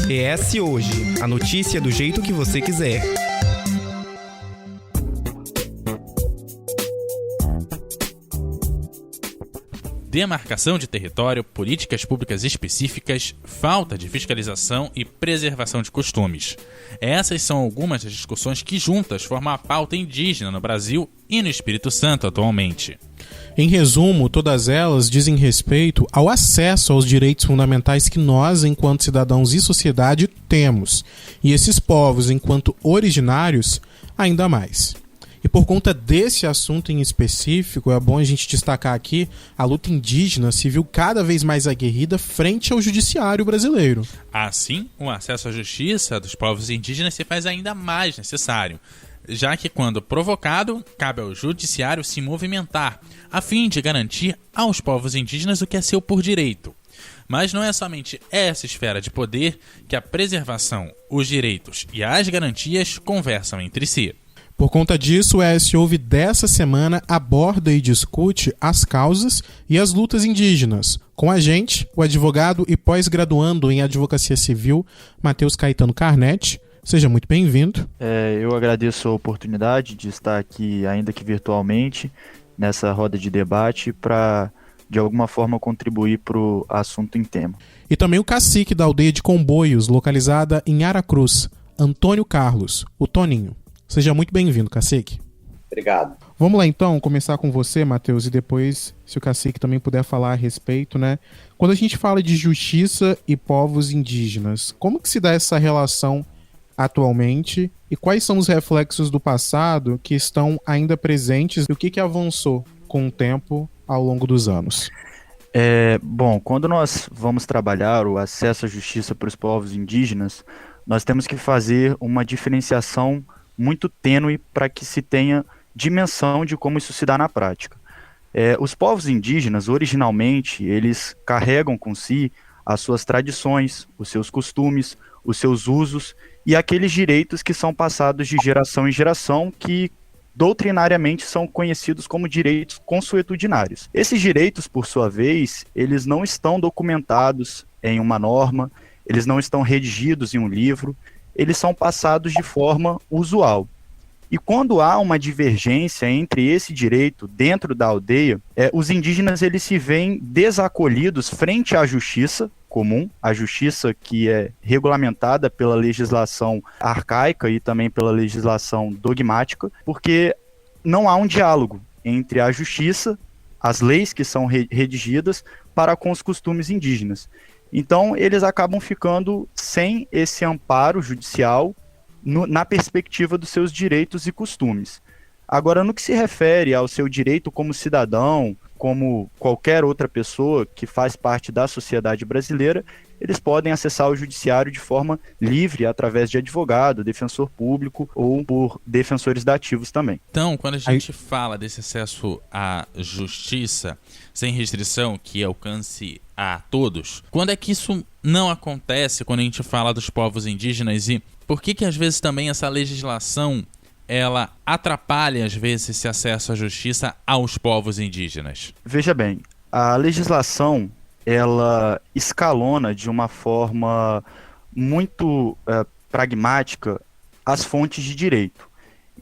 ES Hoje, a notícia do jeito que você quiser. Demarcação de território, políticas públicas específicas, falta de fiscalização e preservação de costumes. Essas são algumas das discussões que juntas formam a pauta indígena no Brasil e no Espírito Santo atualmente. Em resumo, todas elas dizem respeito ao acesso aos direitos fundamentais que nós, enquanto cidadãos e sociedade, temos, e esses povos, enquanto originários, ainda mais. E por conta desse assunto em específico, é bom a gente destacar aqui a luta indígena se viu cada vez mais aguerrida frente ao judiciário brasileiro. Assim, o acesso à justiça dos povos indígenas se faz ainda mais necessário, já que, quando provocado, cabe ao judiciário se movimentar, a fim de garantir aos povos indígenas o que é seu por direito. Mas não é somente essa esfera de poder que a preservação, os direitos e as garantias conversam entre si. Por conta disso, o ES Ouve dessa semana aborda e discute as causas e as lutas indígenas. Com a gente, o advogado e pós-graduando em Advocacia Civil, Matheus Caetano Carnetti. Seja muito bem-vindo. Eu agradeço a oportunidade de estar aqui, ainda que virtualmente, nessa roda de debate para, de alguma forma, contribuir para o assunto em tema. E também o cacique da aldeia de Comboios, localizada em Aracruz, Antônio Carlos, o Toninho. Seja muito bem-vindo, cacique. Obrigado. Vamos lá então, começar com você, Matheus, e depois, se o cacique também puder falar a respeito, né? Quando a gente fala de justiça e povos indígenas, como que se dá essa relação atualmente e quais são os reflexos do passado que estão ainda presentes e o que avançou com o tempo ao longo dos anos? Bom, quando nós vamos trabalhar o acesso à justiça para os povos indígenas, nós temos que fazer uma diferenciação muito tênue para que se tenha dimensão de como isso se dá na prática. Os povos indígenas, originalmente, eles carregam com si as suas tradições, os seus costumes, os seus usos e aqueles direitos que são passados de geração em geração, que doutrinariamente são conhecidos como direitos consuetudinários. Esses direitos, por sua vez, eles não estão documentados em uma norma, eles não estão redigidos em um livro, eles são passados de forma usual. E quando há uma divergência entre esse direito dentro da aldeia, os indígenas eles se veem desacolhidos frente à justiça comum, a justiça que é regulamentada pela legislação arcaica e também pela legislação dogmática, porque não há um diálogo entre a justiça, as leis que são redigidas, para com os costumes indígenas. Então, eles acabam ficando sem esse amparo judicial na perspectiva dos seus direitos e costumes. Agora, no que se refere ao seu direito como cidadão, como qualquer outra pessoa que faz parte da sociedade brasileira, eles podem acessar o judiciário de forma livre, através de advogado, defensor público ou por defensores dativos também. Então, quando a gente fala desse acesso à justiça sem restrição, que alcance a todos, quando é que isso não acontece quando a gente fala dos povos indígenas e por que às vezes também essa legislação ela atrapalha às vezes esse acesso à justiça aos povos indígenas? Veja bem, a legislação ela escalona de uma forma muito pragmática as fontes de direito.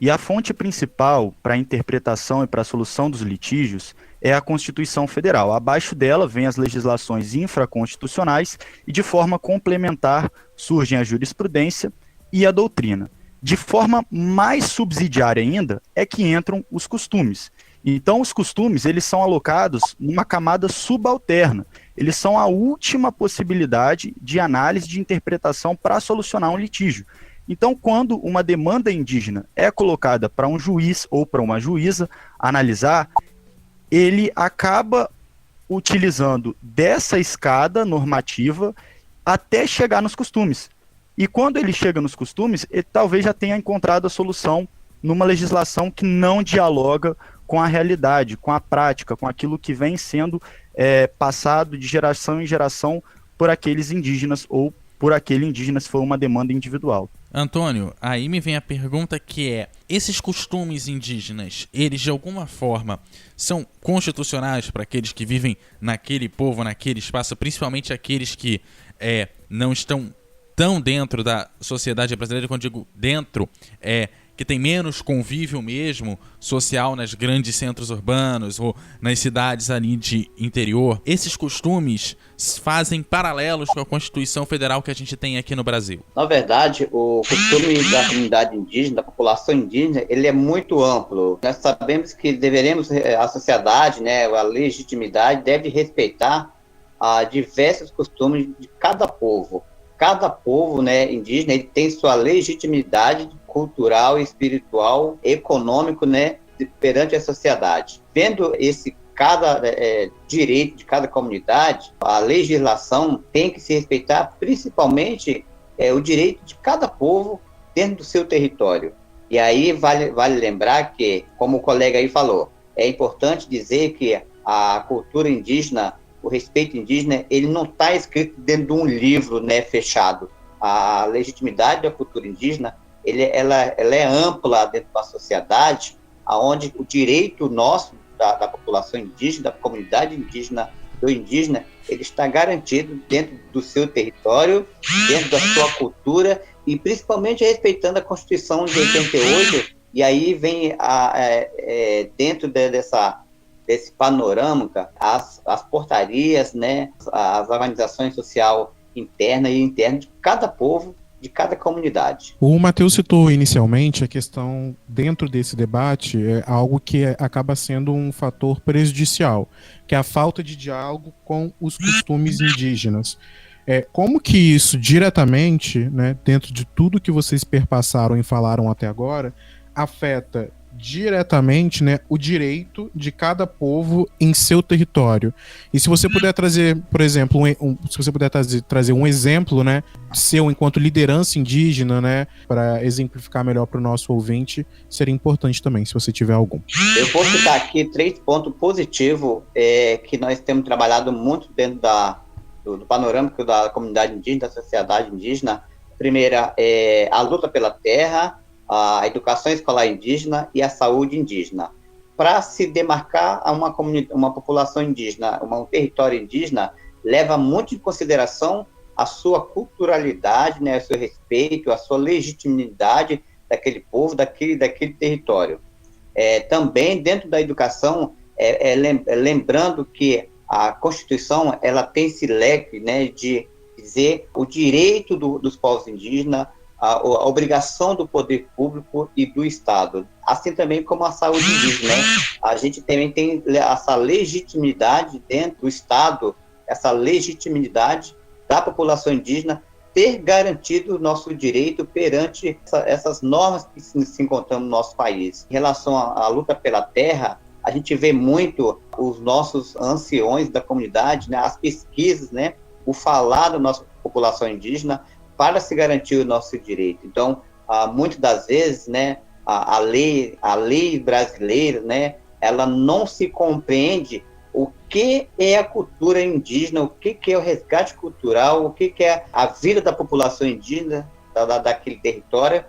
E a fonte principal para a interpretação e para a solução dos litígios é a Constituição Federal. Abaixo dela vem as legislações infraconstitucionais e, de forma complementar, surgem a jurisprudência e a doutrina. De forma mais subsidiária ainda é que entram os costumes. Então, os costumes eles são alocados numa camada subalterna. Eles são a última possibilidade de análise de interpretação para solucionar um litígio. Então, quando uma demanda indígena é colocada para um juiz ou para uma juíza analisar, ele acaba utilizando dessa escada normativa até chegar nos costumes. E quando ele chega nos costumes, ele talvez já tenha encontrado a solução numa legislação que não dialoga com a realidade, com a prática, com aquilo que vem sendo passado de geração em geração por aqueles indígenas ou por aquele indígena se for uma demanda individual. Antônio, aí me vem a pergunta que é, esses costumes indígenas, eles de alguma forma são constitucionais para aqueles que vivem naquele povo, naquele espaço, principalmente aqueles que não estão estão dentro da sociedade brasileira, quando digo dentro, que tem menos convívio mesmo social nos grandes centros urbanos ou nas cidades ali de interior, esses costumes fazem paralelos com a Constituição Federal que a gente tem aqui no Brasil? Na verdade, o costume da comunidade indígena, da população indígena, ele é muito amplo. Nós sabemos que a sociedade, né, a legitimidade deve respeitar diversos costumes de cada povo. Cada povo, né, indígena, ele tem sua legitimidade cultural, espiritual, econômico, né, perante a sociedade. Vendo cada direito de cada comunidade, a legislação tem que se respeitar principalmente o direito de cada povo dentro do seu território. E aí vale lembrar que, como o colega aí falou, é importante dizer que a cultura indígena, o respeito indígena, ele não está escrito dentro de um livro, né, fechado. A legitimidade da cultura indígena, ela é ampla dentro da sociedade, onde o direito nosso, da população indígena, da comunidade indígena, do indígena, ele está garantido dentro do seu território, dentro da sua cultura, e principalmente respeitando a Constituição de 88, e aí vem dentro desse panorama, as portarias, né, as organizações sociais internas e internas de cada povo, de cada comunidade. O Matheus citou inicialmente a questão, dentro desse debate, algo que acaba sendo um fator prejudicial, que é a falta de diálogo com os costumes indígenas. Como que isso diretamente, né, dentro de tudo que vocês perpassaram e falaram até agora, afeta diretamente, né, o direito de cada povo em seu território? E se você puder trazer, por exemplo, se você puder trazer um exemplo, né, seu enquanto liderança indígena, né, para exemplificar melhor para o nosso ouvinte, seria importante também, se você tiver algum. Eu vou citar aqui 3 pontos positivos que nós temos trabalhado muito dentro do panorâmico da comunidade indígena, da sociedade indígena. Primeira é a luta pela terra, a educação escolar indígena e a saúde indígena. Para se demarcar a uma população indígena, um território indígena, leva muito em consideração a sua culturalidade, né, o seu respeito, a sua legitimidade daquele povo, daquele território. Também, dentro da educação, lembrando que a Constituição ela tem esse leque, né, de dizer o direito dos povos indígenas, a obrigação do poder público e do Estado, assim também como a saúde indígena, né? A gente também tem essa legitimidade dentro do Estado, essa legitimidade da população indígena ter garantido o nosso direito perante essas normas que se encontram no nosso país. Em relação à luta pela terra, a gente vê muito os nossos anciões da comunidade, né, as pesquisas, né, o falar da nossa população indígena para se garantir o nosso direito. Então, muitas das vezes, né, a lei brasileira, né, ela não se compreende o que é a cultura indígena, o que é o resgate cultural, o que é a vida da população indígena daquele território,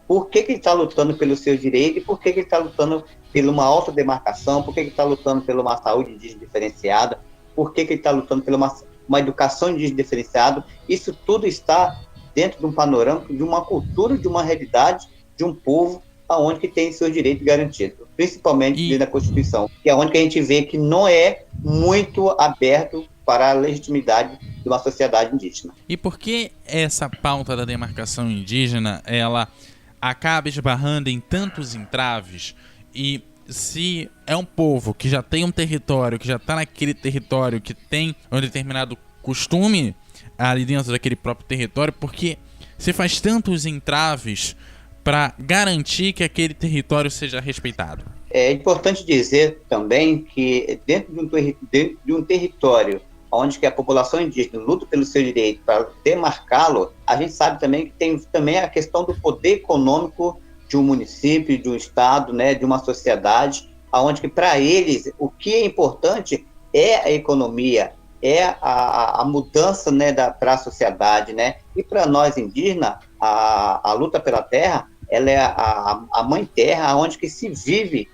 por que ele está lutando pelo seu direito e por que ele está lutando por uma autodemarcação, por que ele está lutando por uma saúde indígena diferenciada, por que ele está lutando por uma educação indígena diferenciada. Isso tudo está dentro de um panorama, de uma cultura, de uma realidade, de um povo aonde que tem seus direitos garantidos, principalmente dentro da Constituição, que é onde que a gente vê que não é muito aberto para a legitimidade de uma sociedade indígena. E por que essa pauta da demarcação indígena, ela acaba esbarrando em tantos entraves? E se é um povo que já tem um território, que já está naquele território, que tem um determinado costume ali dentro daquele próprio território, porque se faz tantos entraves para garantir que aquele território seja respeitado? É importante dizer também que dentro de um território onde que a população indígena luta pelo seu direito para demarcá-lo, a gente sabe também que tem também a questão do poder econômico de um município, de um estado, né, de uma sociedade, onde que para eles o que é importante é a economia, é a mudança, né, para a sociedade, né? E para nós indígenas, a luta pela terra, ela é a mãe terra, onde que se vive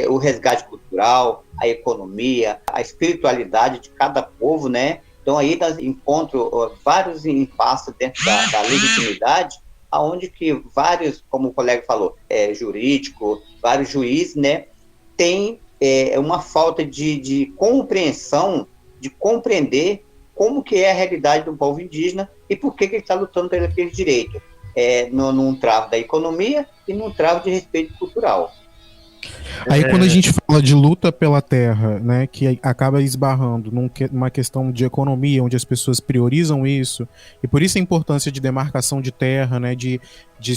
o resgate cultural, a economia, a espiritualidade de cada povo, né? Então aí nós encontramos vários impasses dentro da legitimidade, aonde que vários, como o colega falou, jurídico, vários juízes, né, tem uma falta de compreensão, de compreender como que é a realidade do povo indígena e por que ele está lutando pelo aquele direito, num travo da economia e num travo de respeito cultural. Aí quando a gente fala de luta pela terra, né, que acaba esbarrando numa questão de economia, onde as pessoas priorizam isso, e por isso a importância de demarcação de terra, né, de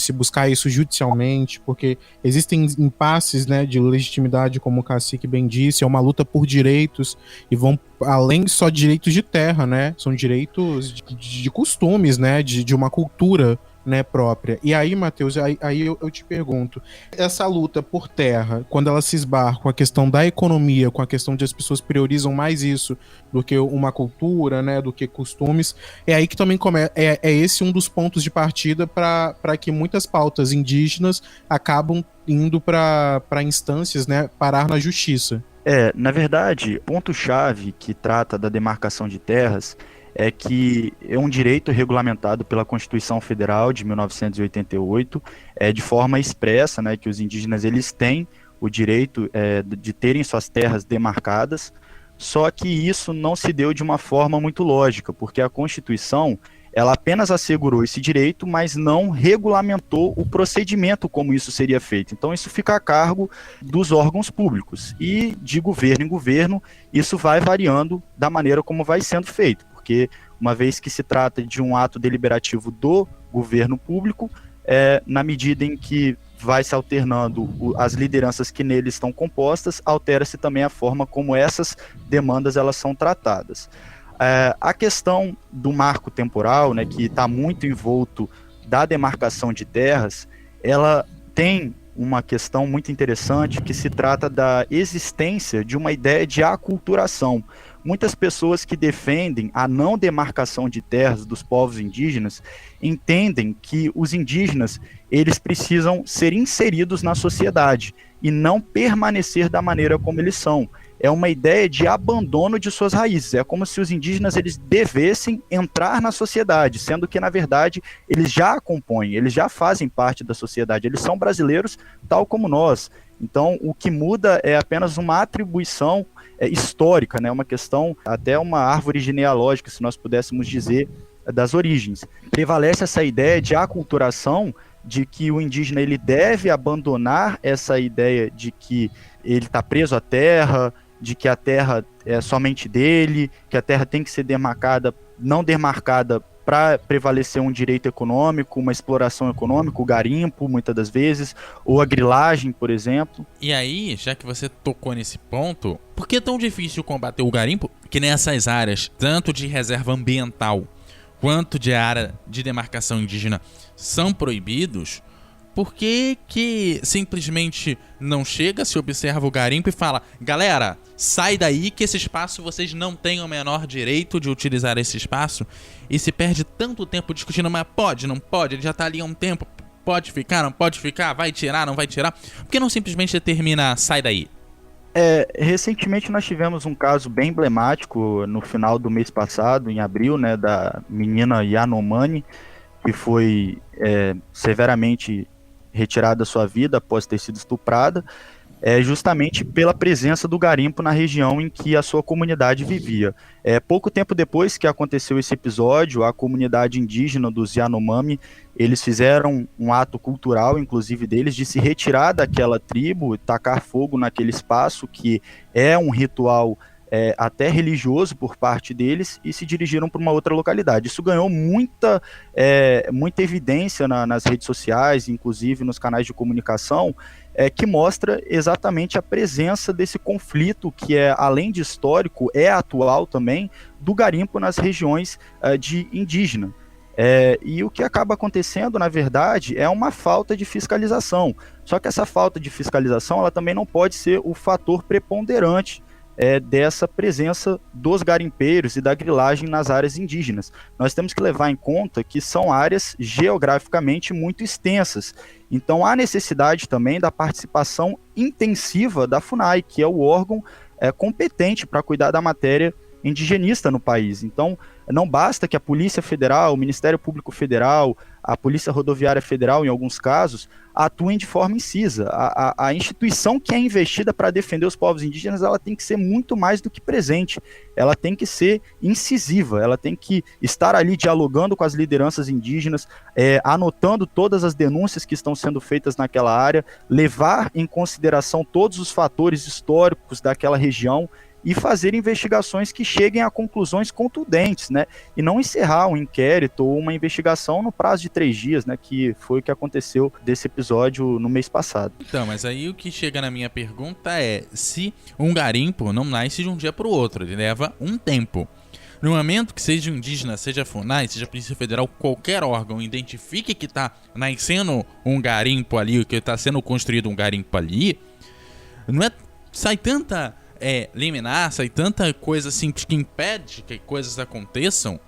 se buscar isso judicialmente, porque existem impasses, né, de legitimidade, como o Cacique bem disse, é uma luta por direitos, e vão além só de direitos de terra, né, são direitos de costumes, né, de uma cultura, né, própria. E aí, Matheus, aí eu te pergunto, essa luta por terra, quando ela se esbarra com a questão da economia, com a questão de as pessoas priorizam mais isso do que uma cultura, né, do que costumes, é aí que também é esse um dos pontos de partida para que muitas pautas indígenas acabam indo para instâncias, né, parar na justiça. Na verdade, o ponto-chave que trata da demarcação de terras é que é um direito regulamentado pela Constituição Federal de 1988, de forma expressa, né, que os indígenas eles têm o direito de terem suas terras demarcadas, só que isso não se deu de uma forma muito lógica, porque a Constituição ela apenas assegurou esse direito, mas não regulamentou o procedimento como isso seria feito. Então isso fica a cargo dos órgãos públicos, e de governo em governo isso vai variando da maneira como vai sendo feito, porque uma vez que se trata de um ato deliberativo do governo público, na medida em que vai se alternando as lideranças que nele estão compostas, altera-se também a forma como essas demandas elas são tratadas. A questão do marco temporal, né, que está muito envolto da demarcação de terras, ela tem uma questão muito interessante que se trata da existência de uma ideia de aculturação. Muitas pessoas que defendem a não demarcação de terras dos povos indígenas entendem que os indígenas eles precisam ser inseridos na sociedade e não permanecer da maneira como eles são. É uma ideia de abandono de suas raízes. É como se os indígenas eles devessem entrar na sociedade, sendo que, na verdade, eles já a compõem, eles já fazem parte da sociedade, eles são brasileiros tal como nós. Então, o que muda é apenas uma atribuição histórica, né? Uma questão, até uma árvore genealógica, se nós pudéssemos dizer, das origens. Prevalece essa ideia de aculturação, de que o indígena ele deve abandonar essa ideia de que ele está preso à terra, de que a terra é somente dele, que a terra tem que ser demarcada, não demarcada para prevalecer um direito econômico, uma exploração econômica, o garimpo, muitas das vezes, ou a grilagem, por exemplo. E aí, já que você tocou nesse ponto, por que é tão difícil combater o garimpo? Que nessas áreas, tanto de reserva ambiental quanto de área de demarcação indígena, são proibidos? Por que simplesmente não chega, se observa o garimpo e fala: galera, sai daí que esse espaço vocês não têm o menor direito de utilizar esse espaço? E se perde tanto tempo discutindo, mas pode, não pode, ele já tá ali há um tempo, pode ficar, não pode ficar, vai tirar, não vai tirar? Por que não simplesmente determina: sai daí? Recentemente nós tivemos um caso bem emblemático no final do mês passado, em abril, né, da menina Yanomami, que foi severamente retirada da sua vida após ter sido estuprada, justamente pela presença do garimpo na região em que a sua comunidade vivia. Pouco tempo depois que aconteceu esse episódio, a comunidade indígena dos Yanomami, eles fizeram um ato cultural, inclusive deles, de se retirar daquela tribo, tacar fogo naquele espaço, que é um ritual até religioso por parte deles, e se dirigiram para uma outra localidade. Isso ganhou muita evidência nas redes sociais, inclusive nos canais de comunicação, que mostra exatamente a presença desse conflito que além de histórico, atual também, do garimpo nas regiões de indígena. E o que acaba acontecendo, na verdade, é uma falta de fiscalização. Só que essa falta de fiscalização ela também não pode ser o fator preponderante dessa presença dos garimpeiros e da grilagem nas áreas indígenas. Nós temos que levar em conta que são áreas geograficamente muito extensas. Então há necessidade também da participação intensiva da FUNAI, que é o órgão competente para cuidar da matéria indigenista no país. Então, não basta que a Polícia Federal, o Ministério Público Federal, a Polícia Rodoviária Federal, em alguns casos, atuem de forma incisa. A instituição que é investida para defender os povos indígenas, ela tem que ser muito mais do que presente. Ela tem que ser incisiva, ela tem que estar ali dialogando com as lideranças indígenas, anotando todas as denúncias que estão sendo feitas naquela área, levar em consideração todos os fatores históricos daquela região e fazer investigações que cheguem a conclusões contundentes, né? E não encerrar um inquérito ou uma investigação no prazo de 3 dias, né? Que foi o que aconteceu desse episódio no mês passado. Então, mas aí o que chega na minha pergunta é se um garimpo não nasce de um dia para o outro, ele leva um tempo. No momento que seja indígena, seja FUNAI, seja Polícia Federal, qualquer órgão identifique que está nascendo um garimpo ali, que está sendo construído um garimpo ali, não é... sai tanta... liminar, sai tanta coisa assim que impede que coisas aconteçam.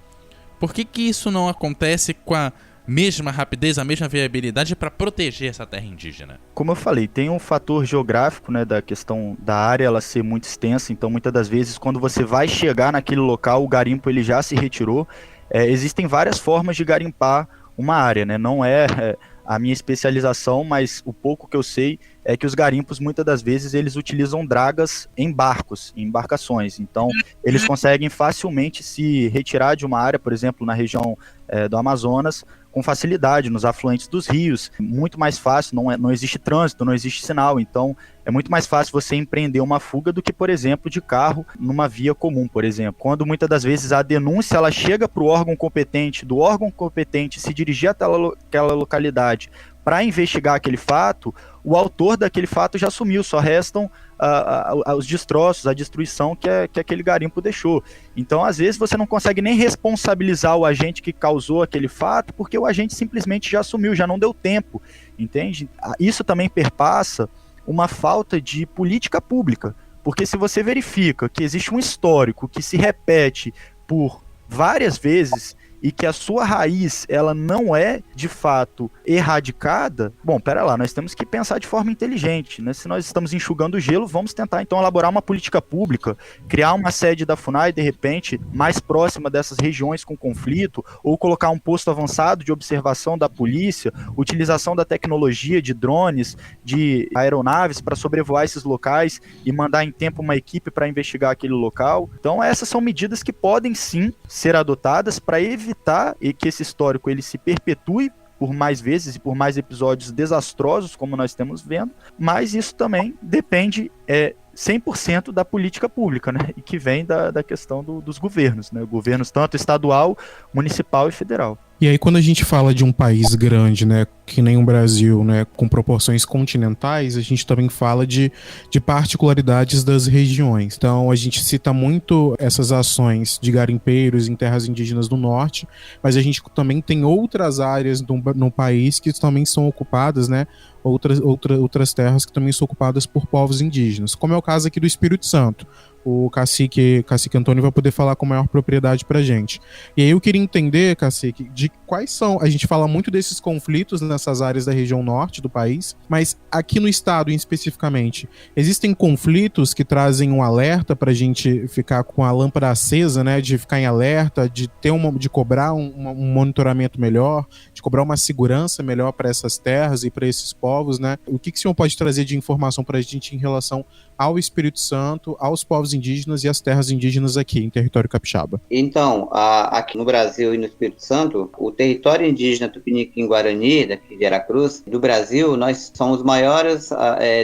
Por que isso não acontece com a mesma rapidez, a mesma viabilidade para proteger essa terra indígena? Como eu falei, tem um fator geográfico, né, da questão da área ela ser muito extensa, então muitas das vezes quando você vai chegar naquele local, o garimpo ele já se retirou. Existem várias formas de garimpar uma área, né? Não é a minha especialização, mas o pouco que eu sei é que os garimpos, muitas das vezes, eles utilizam dragas em barcos, em embarcações. Então, eles conseguem facilmente se retirar de uma área, por exemplo, na região do Amazonas, com facilidade, nos afluentes dos rios. Muito mais fácil, não existe trânsito, não existe sinal. Então, é muito mais fácil você empreender uma fuga do que, por exemplo, de carro numa via comum, por exemplo. Quando muitas das vezes a denúncia ela chega para o órgão competente, do órgão competente se dirigir até aquela localidade para investigar aquele fato, o autor daquele fato já sumiu, só restam os destroços, a destruição que aquele garimpo deixou. Então, às vezes, você não consegue nem responsabilizar o agente que causou aquele fato, porque o agente simplesmente já sumiu, já não deu tempo, entende? Isso também perpassa uma falta de política pública, porque se você verifica que existe um histórico que se repete por várias vezes e que a sua raiz ela não é de fato erradicada, bom, pera lá, nós temos que pensar de forma inteligente, né? Se nós estamos enxugando o gelo, vamos tentar então elaborar uma política pública, criar uma sede da FUNAI de repente mais próxima dessas regiões com conflito, ou colocar um posto avançado de observação da polícia, utilização da tecnologia de drones, de aeronaves para sobrevoar esses locais e mandar em tempo uma equipe para investigar aquele local. Então essas são medidas que podem sim ser adotadas para evitar que esse histórico ele se perpetue por mais vezes e por mais episódios desastrosos, como nós estamos vendo, mas isso também depende 100% da política pública, né? E que vem da questão dos governos, né? Governos tanto estadual, municipal e federal. E aí quando a gente fala de um país grande, né, que nem o Brasil, né, com proporções continentais, a gente também fala de particularidades das regiões. Então a gente cita muito essas ações de garimpeiros em terras indígenas do norte, mas a gente também tem outras áreas no país que também são ocupadas, né, outras terras que também são ocupadas por povos indígenas, como é o caso aqui do Espírito Santo. O cacique Antônio vai poder falar com maior propriedade pra gente. E aí eu queria entender, cacique, de quais são... A gente fala muito desses conflitos nessas áreas da região norte do país, mas aqui no estado, especificamente, existem conflitos que trazem um alerta pra gente ficar com a lâmpada acesa, né? De ficar em alerta, de cobrar um monitoramento melhor, de cobrar uma segurança melhor para essas terras e para esses povos, né? O que o senhor pode trazer de informação pra gente em relação ao Espírito Santo, aos povos indígenas e às terras indígenas aqui em território capixaba? Então, aqui no Brasil e no Espírito Santo, o território indígena Tupiniquim-Guarani, daqui de Aracruz, do Brasil, nós somos os maiores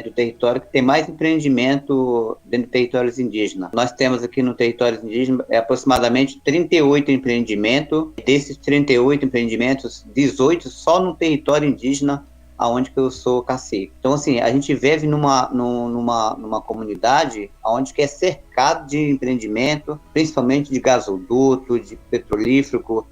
do território que tem mais empreendimento dentro de territórios indígenas. Nós temos aqui no território indígena aproximadamente 38 empreendimentos. Desses 38 empreendimentos, 18 só no território indígena, aonde que eu sou cacique. Então, assim, a gente vive numa comunidade onde que é cercado de empreendimento, principalmente de gasoduto, de petrolífero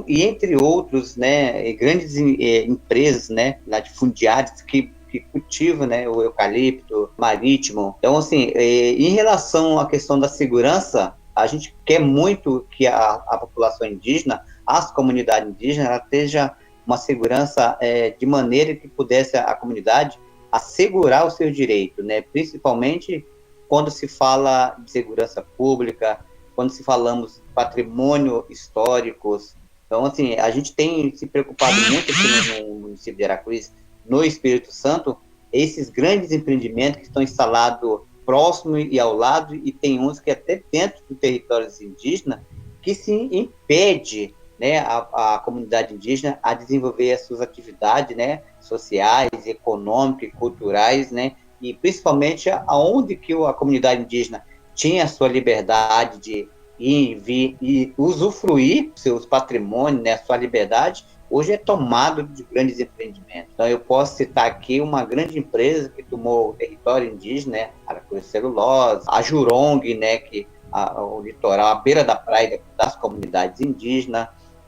e entre outros, né, grandes empresas, né, latifundiárias que cultivam, né, o eucalipto marítimo. Então, assim, em relação à questão da segurança, a gente quer muito que a população indígena, as comunidades indígenas, ela esteja uma segurança de maneira que pudesse a comunidade assegurar o seu direito, né? Principalmente quando se fala de segurança pública, quando se falamos de patrimônio históricos. Então, assim, a gente tem se preocupado muito aqui no município de Aracruz, no Espírito Santo, esses grandes empreendimentos que estão instalados próximo e ao lado, e tem uns que até dentro do território indígena, que se impede, né, a comunidade indígena a desenvolver as suas atividades, né, sociais, econômicas e culturais, né, e principalmente aonde que a comunidade indígena tinha a sua liberdade de ir, vir e usufruir seus patrimônios, né, sua liberdade, hoje é tomado de grandes empreendimentos. Então, eu posso citar aqui uma grande empresa que tomou o território indígena, né, Aracruz Celulose, a Jurong, né, que o litoral, à beira da praia das comunidades indígenas,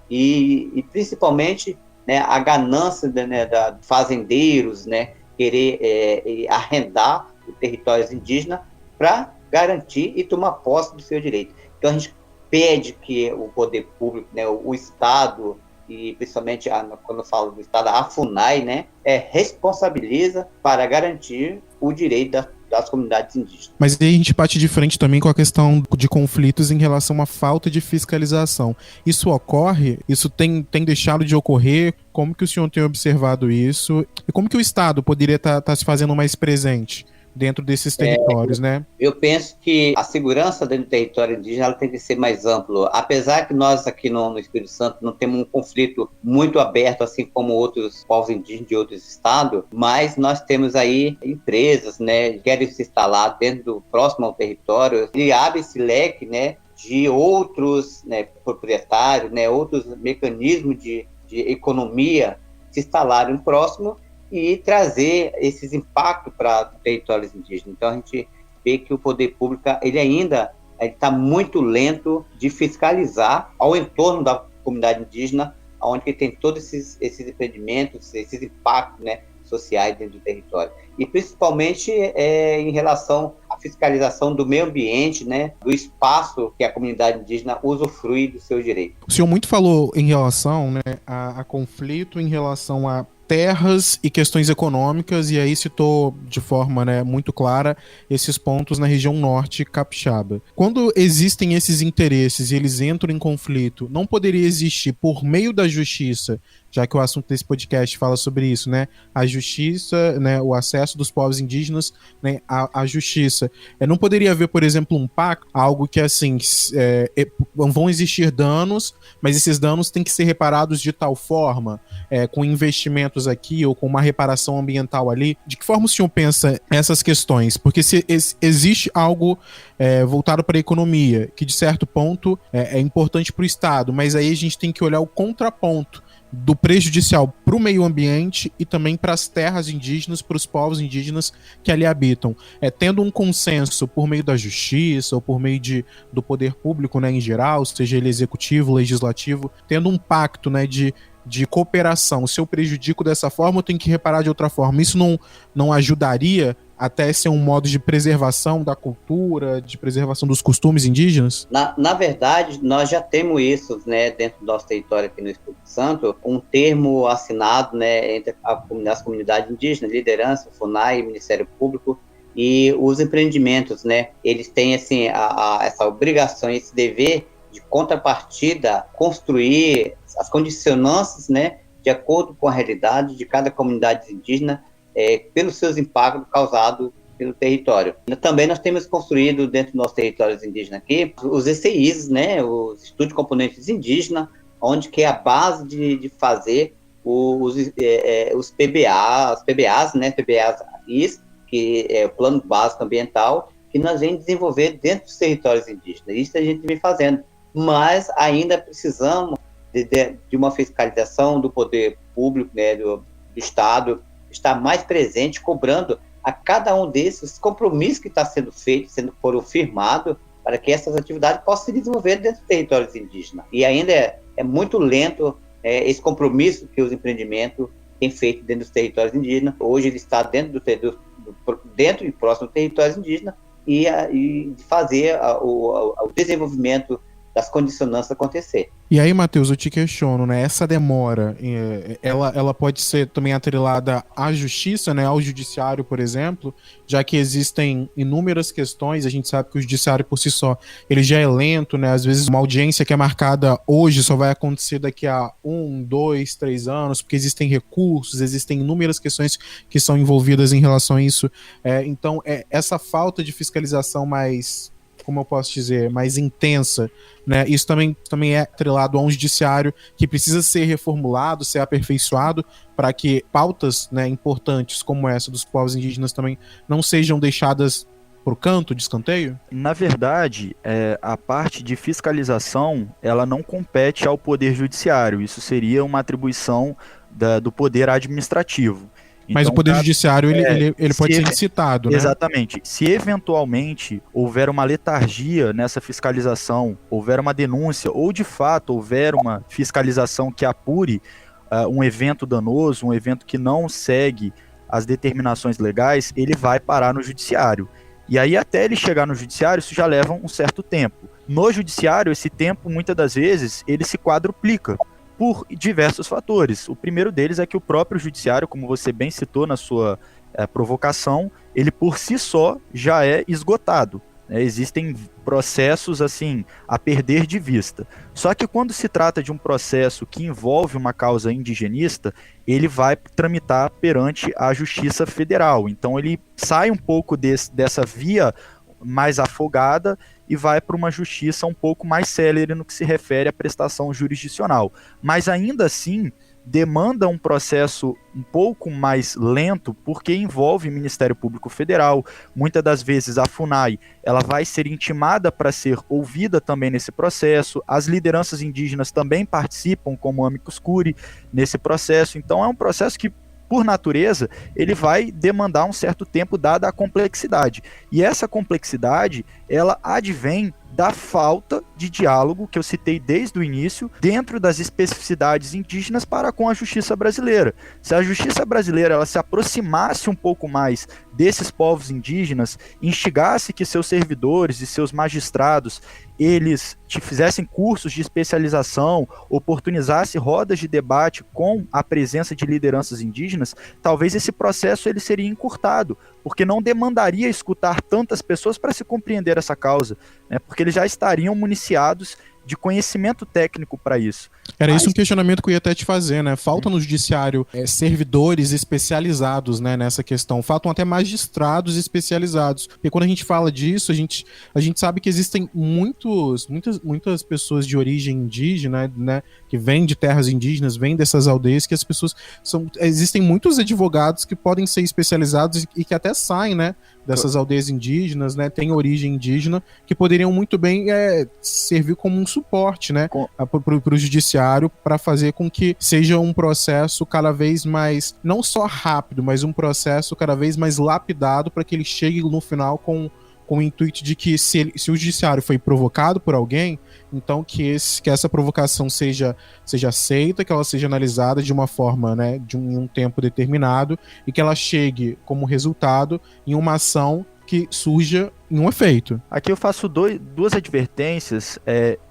e principalmente, né, a ganância, né, da fazendeiros, né, querer arrendar os territórios indígenas para garantir e tomar posse do seu direito. Então, a gente pede que o poder público, né, o Estado, e principalmente, quando eu falo do Estado, a FUNAI, né, responsabiliza para garantir o direito das comunidades indígenas. Mas aí a gente bate de frente também com a questão de conflitos em relação à falta de fiscalização. Isso ocorre? Isso tem deixado de ocorrer? Como que o senhor tem observado isso? E como que o Estado poderia estar se fazendo mais presente dentro desses territórios, né? Eu penso que a segurança dentro do território indígena ela tem que ser mais ampla. Apesar que nós aqui no Espírito Santo não temos um conflito muito aberto, assim como outros povos indígenas de outros estados, mas nós temos aí empresas, né, que querem se instalar próximo ao território, e abre esse leque, né, de outros, né, proprietários, né, outros mecanismos de economia se instalarem próximo e trazer esses impactos para territórios indígenas. Então, a gente vê que o poder público ele ainda está muito lento de fiscalizar ao entorno da comunidade indígena, onde tem todos esses empreendimentos, esses impactos, né, sociais dentro do território. E, principalmente, em relação à fiscalização do meio ambiente, né, do espaço que a comunidade indígena usufrui do seu direito. O senhor muito falou em relação, né, a conflito em relação a terras e questões econômicas, e aí citou de forma, né, muito clara esses pontos na região norte capixaba. Quando existem esses interesses e eles entram em conflito, não poderia existir por meio da justiça, já que o assunto desse podcast fala sobre isso, né, a justiça, né, o acesso dos povos indígenas, né, à justiça. Não poderia haver, por exemplo, um pacto, algo que assim, vão existir danos, mas esses danos têm que ser reparados de tal forma, com investimentos aqui ou com uma reparação ambiental ali. De que forma o senhor pensa essas questões? Porque se existe algo voltado para a economia, que de certo ponto é importante para o Estado, mas aí a gente tem que olhar o contraponto do prejudicial para o meio ambiente e também para as terras indígenas, para os povos indígenas que ali habitam. Tendo um consenso por meio da justiça ou por meio do poder público, né, em geral, seja ele executivo, legislativo, tendo um pacto, né, de cooperação. Se eu prejudico dessa forma, eu tenho que reparar de outra forma. Isso não ajudaria até ser um modo de preservação da cultura, de preservação dos costumes indígenas? Na verdade, nós já temos isso, né, dentro do nosso território aqui no Espírito Santo, um termo assinado, né, entre as comunidades indígenas, liderança, FUNAI, Ministério Público, e os empreendimentos, né, eles têm assim, essa obrigação, esse dever de contrapartida, construir as condicionantes, né, de acordo com a realidade de cada comunidade indígena, pelos seus impactos causados pelo território. Também nós temos construído dentro dos nossos territórios indígenas aqui os ECIs, né, os Estudos de Componentes Indígenas, onde que é a base de fazer os PBAs, né, PBAs, que é o Plano Básico Ambiental, que nós vem desenvolver dentro dos territórios indígenas. Isso a gente vem fazendo, mas ainda precisamos de uma fiscalização do poder público, né, do Estado, estar mais presente, cobrando a cada um desses compromissos que está sendo feito, foram firmados, para que essas atividades possam se desenvolver dentro dos territórios indígenas. E ainda é muito lento esse compromisso que os empreendimentos têm feito dentro dos territórios indígenas. Hoje ele está dentro e próximo dos territórios indígenas, e de fazer o desenvolvimento das condicionantes acontecer. E aí, Matheus, eu te questiono, né? Essa demora, ela pode ser também atrelada à justiça, né? Ao judiciário, por exemplo, já que existem inúmeras questões, a gente sabe que o judiciário por si só, ele já é lento, né? Às vezes uma audiência que é marcada hoje só vai acontecer daqui a 1, 2, 3 anos, porque existem recursos, existem inúmeras questões que são envolvidas em relação a isso. Então, essa falta de fiscalização mais, como eu posso dizer, mais intensa, né? Isso também é atrelado a um judiciário que precisa ser reformulado, ser aperfeiçoado, para que pautas, né, importantes como essa dos povos indígenas também não sejam deixadas pro canto, de escanteio? Na verdade, a parte de fiscalização, ela não compete ao Poder Judiciário. Isso seria uma atribuição do Poder Administrativo. Mas então, o Poder Judiciário, ele pode ser incitado, né? Exatamente. Se eventualmente houver uma letargia nessa fiscalização, houver uma denúncia, ou de fato houver uma fiscalização que apure um evento danoso, um evento que não segue as determinações legais, ele vai parar no Judiciário. E aí, até ele chegar no Judiciário, isso já leva um certo tempo. No Judiciário, esse tempo, muitas das vezes, ele se quadruplica por diversos fatores. O primeiro deles é que o próprio judiciário, como você bem citou na sua provocação, ele por si só já é esgotado, né? Existem processos assim a perder de vista. Só que quando se trata de um processo que envolve uma causa indigenista, ele vai tramitar perante a Justiça Federal. Então ele sai um pouco dessa via mais afogada e vai para uma justiça um pouco mais célere no que se refere à prestação jurisdicional. Mas ainda assim, demanda um processo um pouco mais lento, porque envolve Ministério Público Federal. Muitas das vezes a FUNAI ela vai ser intimada para ser ouvida também nesse processo. As lideranças indígenas também participam como amicus curiae nesse processo. Então é um processo que, por natureza, ele vai demandar um certo tempo, dada a complexidade. E essa complexidade, ela advém da falta de diálogo, que eu citei desde o início, dentro das especificidades indígenas para com a justiça brasileira. Se a justiça brasileira ela se aproximasse um pouco mais desses povos indígenas, instigasse que seus servidores e seus magistrados eles fizessem cursos de especialização, oportunizasse rodas de debate com a presença de lideranças indígenas, talvez esse processo ele seria encurtado, porque não demandaria escutar tantas pessoas para se compreender essa causa, né? Porque eles já estariam municiados de conhecimento técnico para isso. Era isso um questionamento que eu ia até te fazer, né? Falta no judiciário servidores especializados, né, nessa questão. Faltam até magistrados especializados. Porque quando a gente fala disso, a gente sabe que existem muitas pessoas de origem indígena, né, que vêm de terras indígenas, vêm dessas aldeias, que as pessoas existem muitos advogados que podem ser especializados e que até saem, né, dessas aldeias indígenas, né, têm origem indígena, que poderiam muito bem servir como um suporte, né, para o judiciário, para fazer com que seja um processo cada vez mais, não só rápido, mas um processo cada vez mais lapidado, para que ele chegue no final com o intuito de que se o judiciário foi provocado por alguém, então que essa provocação seja aceita, que ela seja analisada de uma forma, né, em um tempo determinado, e que ela chegue como resultado em uma ação que surja em um efeito. Aqui eu faço duas advertências.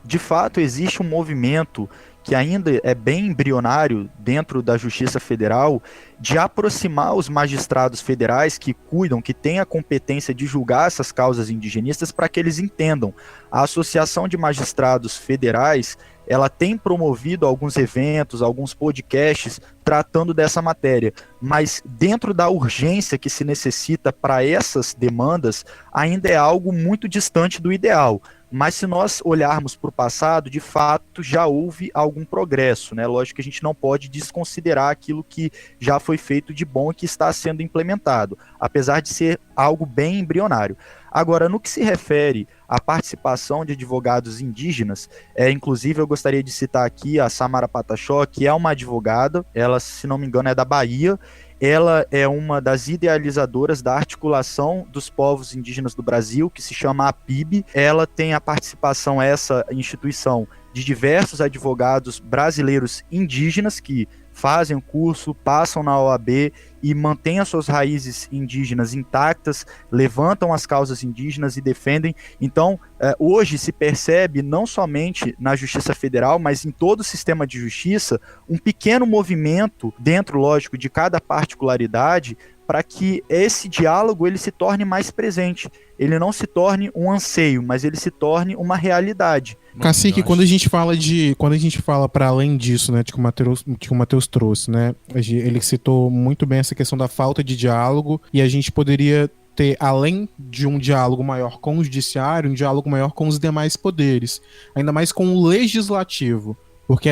De fato, existe um movimento que ainda é bem embrionário dentro da Justiça Federal, de aproximar os magistrados federais que cuidam, que têm a competência de julgar essas causas indigenistas, para que eles entendam. A Associação de Magistrados Federais, ela tem promovido alguns eventos, alguns podcasts tratando dessa matéria, mas dentro da urgência que se necessita para essas demandas, ainda é algo muito distante do ideal. Mas se nós olharmos para o passado, de fato já houve algum progresso, né? Lógico que a gente não pode desconsiderar aquilo que já foi feito de bom e que está sendo implementado, apesar de ser algo bem embrionário. Agora, no que se refere à participação de advogados indígenas, inclusive eu gostaria de citar aqui a Samara Pataxó, que é uma advogada, ela, se não me engano, é da Bahia. Ela é uma das idealizadoras da Articulação dos Povos Indígenas do Brasil, que se chama APIB. Ela tem a participação, essa instituição, de diversos advogados brasileiros indígenas que fazem o curso, passam na OAB e mantêm as suas raízes indígenas intactas, levantam as causas indígenas e defendem. Então, hoje se percebe, não somente na Justiça Federal, mas em todo o sistema de justiça, um pequeno movimento dentro, lógico, de cada particularidade, para que esse diálogo ele se torne mais presente. Ele não se torne um anseio, mas ele se torne uma realidade. Cacique, quando a gente fala para além disso, né, que o Matheus trouxe, né, ele citou muito bem essa questão da falta de diálogo, e a gente poderia ter, além de um diálogo maior com o judiciário, um diálogo maior com os demais poderes, ainda mais com o legislativo, porque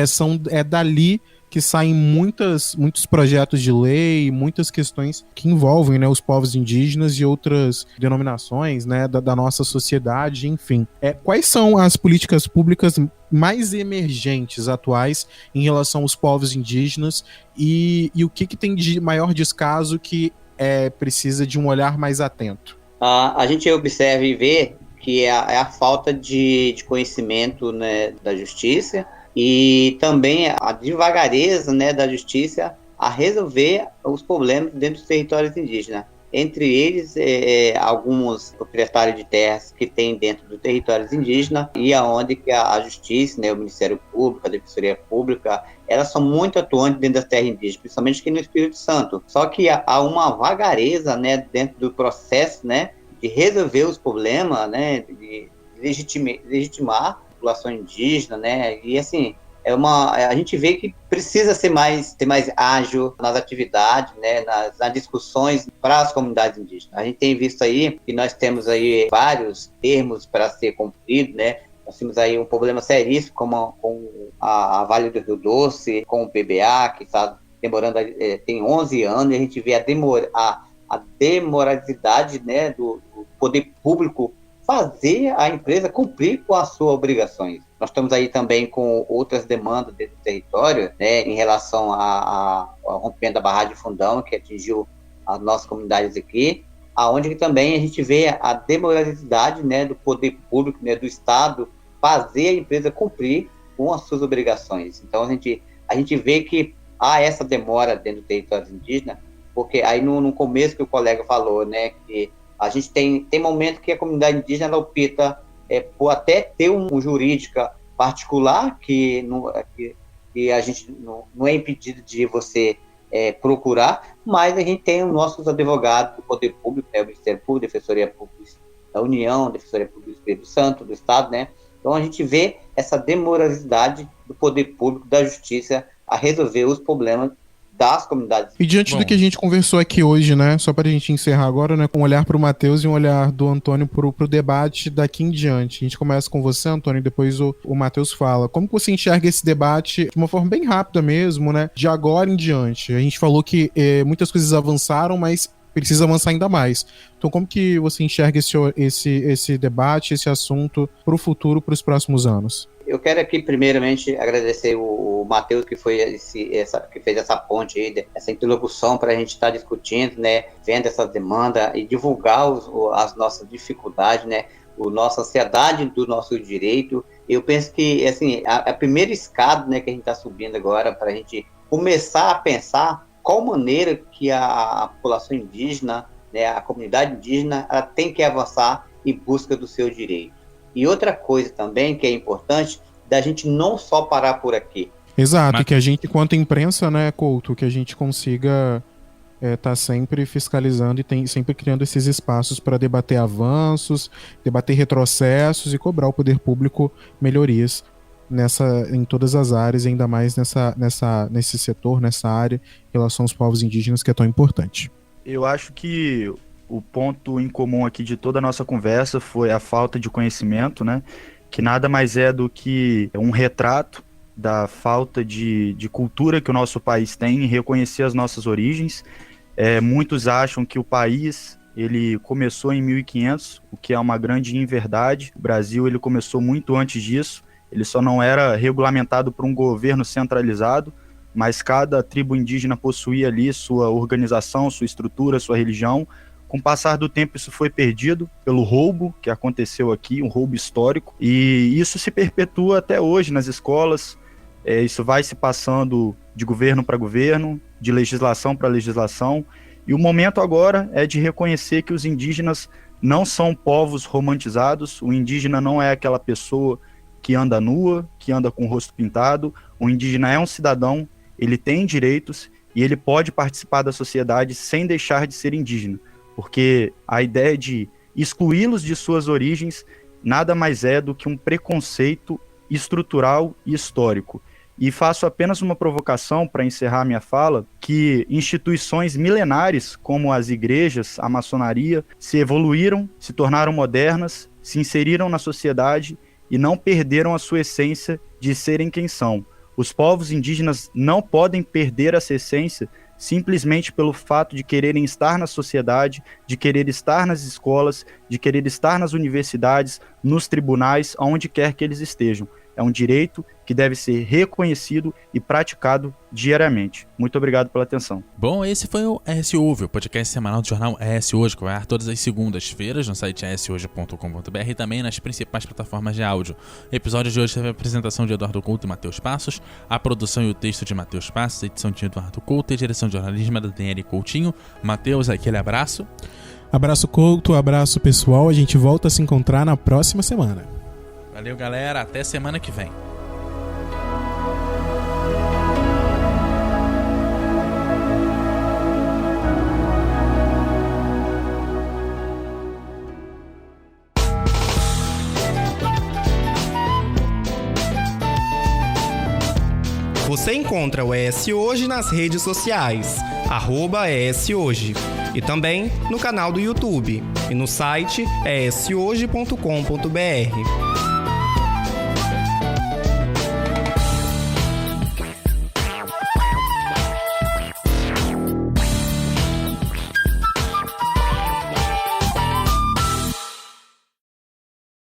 é dali que saem muitos projetos de lei, muitas questões que envolvem, né, os povos indígenas e outras denominações, né, da nossa sociedade, enfim. Quais são as políticas públicas mais emergentes atuais em relação aos povos indígenas e o que tem de maior descaso que precisa de um olhar mais atento? A gente observa e vê que é a falta de conhecimento, né, da justiça, e também a devagareza, né, da justiça a resolver os problemas dentro dos territórios indígenas. Entre eles, alguns proprietários de terras que tem dentro dos territórios indígenas e aonde que a justiça, né, o Ministério Público, a Defensoria Pública, elas são muito atuantes dentro das terras indígenas, principalmente aqui no Espírito Santo. Só que há uma vagareza, né, dentro do processo, né, de resolver os problemas, né, de legitimar a população indígena, né, e assim, a gente vê que precisa ser mais ágil nas atividades, né, nas discussões para as comunidades indígenas. A gente tem visto aí que nós temos aí vários termos para ser cumprido, né. Nós temos aí um problema seríssimo com a Vale do Rio Doce, com o PBA, que está demorando, tem 11 anos, e a gente vê a demoralidade, né, do poder público fazer a empresa cumprir com as suas obrigações. Nós estamos aí também com outras demandas dentro do território, né, em relação ao rompimento da barragem de Fundão, que atingiu as nossas comunidades aqui, aonde também a gente vê a demoralidade, né, do poder público, né, do Estado, fazer a empresa cumprir com as suas obrigações. Então, a gente vê que há essa demora dentro do território indígena, porque aí no começo que o colega falou, né, que a gente tem momento que a comunidade indígena ela opta por até ter um jurídica particular que a gente não é impedido de você procurar, mas a gente tem os nossos advogados do Poder Público, né, o Ministério Público, Defensoria Pública da União, Defensoria Pública do Espírito Santo, do Estado, né? Então a gente vê essa demoralidade do Poder Público, da Justiça, a resolver os problemas das comunidades. E diante do que a gente conversou aqui hoje, né, só para a gente encerrar agora, né, com um olhar para o Matheus e um olhar do Antônio para o debate daqui em diante. A gente começa com você, Antônio, e depois o Matheus fala. Como que você enxerga esse debate de uma forma bem rápida mesmo, né, de agora em diante? A gente falou que muitas coisas avançaram, mas precisa avançar ainda mais. Então, como que você enxerga esse debate, esse assunto para o futuro, para os próximos anos? Eu quero aqui, primeiramente, agradecer o Matheus, que que fez essa ponte aí, essa interlocução para a gente estar discutindo, né, vendo essa demanda e divulgar as nossas dificuldades, né, a nossa ansiedade do nosso direito. Eu penso que, assim, a primeira escada, né, que a gente está subindo agora, para a gente começar a pensar qual maneira que a população indígena, né, a comunidade indígena, ela tem que avançar em busca do seu direito. E outra coisa também que é importante, da gente não só parar por aqui. Exato, que a gente, enquanto imprensa, né, Couto, que a gente consiga tá sempre fiscalizando e sempre criando esses espaços para debater avanços, debater retrocessos e cobrar o poder público melhorias em todas as áreas, ainda mais nesse setor, nessa área, em relação aos povos indígenas, que é tão importante. Eu acho que o ponto em comum aqui de toda a nossa conversa foi a falta de conhecimento, né? Que nada mais é do que um retrato da falta de cultura que o nosso país tem em reconhecer as nossas origens. Muitos acham que o país ele começou em 1500, o que é uma grande inverdade. O Brasil ele começou muito antes disso, ele só não era regulamentado por um governo centralizado, mas cada tribo indígena possuía ali sua organização, sua estrutura, sua religião. Com o passar do tempo, isso foi perdido pelo roubo que aconteceu aqui, um roubo histórico, e isso se perpetua até hoje nas escolas. Isso vai se passando de governo para governo, de legislação para legislação, e o momento agora é de reconhecer que os indígenas não são povos romantizados. O indígena não é aquela pessoa que anda nua, que anda com o rosto pintado. O indígena é um cidadão, ele tem direitos e ele pode participar da sociedade sem deixar de ser indígena, porque a ideia de excluí-los de suas origens nada mais é do que um preconceito estrutural e histórico. E faço apenas uma provocação para encerrar minha fala, que instituições milenares, como as igrejas, a maçonaria, se evoluíram, se tornaram modernas, se inseriram na sociedade e não perderam a sua essência de serem quem são. Os povos indígenas não podem perder essa essência simplesmente pelo fato de quererem estar na sociedade, de querer estar nas escolas, de querer estar nas universidades, nos tribunais, aonde quer que eles estejam. É um direito que deve ser reconhecido e praticado diariamente. Muito obrigado pela atenção. Bom, esse foi o ES Ouve, o podcast semanal do jornal ES Hoje, que vai ar todas as segundas-feiras no site eshoje.com.br e também nas principais plataformas de áudio. O episódio de hoje teve a apresentação de Eduardo Couto e Matheus Passos, a produção e o texto de Matheus Passos, a edição de Eduardo Couto e a direção de jornalismo da Daniele Coutinho. Matheus, aquele abraço. Abraço, Couto, abraço, pessoal. A gente volta a se encontrar na próxima semana. Valeu, galera. Até semana que vem. Você encontra o ES Hoje nas redes sociais, @ES Hoje, e também no canal do YouTube e no site eshoje.com.br.